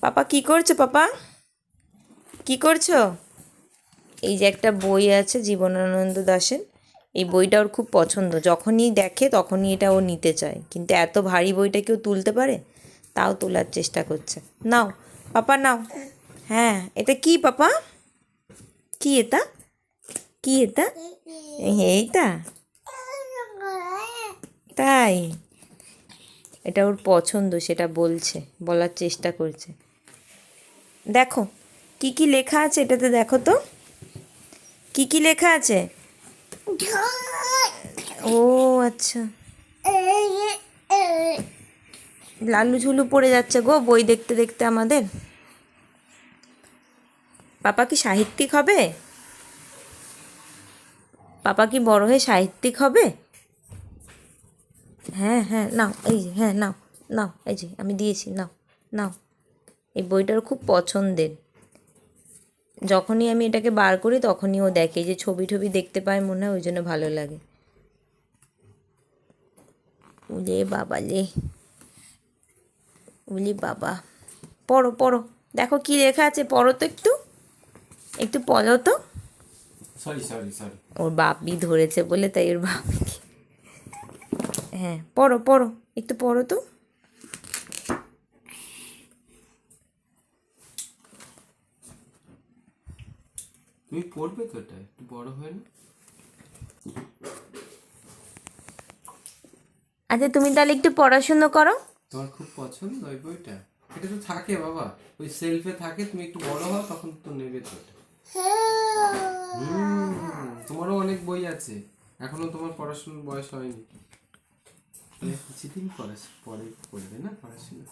পাপা কি করছো? পাপা কি করছো? এই যে একটা বই আছে জীবনানন্দ দাশের, এই বইটা ওর খুব পছন্দ। যখনই দেখে তখনই এটা ও নিতে চায়, কিন্তু এত ভারী বইটা কেউ তুলতে পারে? তাও তোলার চেষ্টা করছে। নাও পাপা নাও। হ্যাঁ, এটা কি পাপা? কি এটা? কি এটা? এইটা? তাই? এটা ওর পছন্দ, সেটা বলছে, বলার চেষ্টা করছে। দেখো কি কি লেখা আছে এটাতে, দেখো তো কি কি লেখা আছে। ও আচ্ছা, লালু ঝুলু পড়ে যাচ্ছে গো বই দেখতে দেখতে আমাদের। পাপা কি সাহিত্যিক হবে? পাপা কি বড় হয়ে সাহিত্যিক হবে? হ্যাঁ হ্যাঁ, নাও এই যে, হ্যাঁ নাও নাও, এই যে আমি দিয়েছি, নাও নাও। এই বইটার খুব পছন্দের। যখনই আমি এটাকে বার করি তখনই ও দেখে, যে ছবি টবি দেখতে পায় মনে হয়, ওই জন্য ভালো লাগে। উলে বাবা লে, উলি বাবা। পড়ো পড়ো, দেখো কি লেখা আছে, পড়ো তো একটু, একটু পড়ো তো। Sorry sorry sorry. ওর বাপি ধরেছে বলে তাই ওর বাপি। হ্যাঁ পড়ো পড়ো, একটু পড়ো তো। তুমি পড়বে তো, এটা একটু বড় হয় না? আচ্ছা তুমি তাহলে একটু পড়াশুনো করো। তোমার খুব পছন্দ ওই বইটা? এটা তো থাকে বাবা, ওই সেলফে থাকে, তুমি একটু বড় হও তখন তো নেবে তো এটা। তোমারও অনেক বই আছে, এখনো তোমার পড়াশোনার বয়স হয়নি। কিছুদিন পরে পড়বে না পড়াশোনা।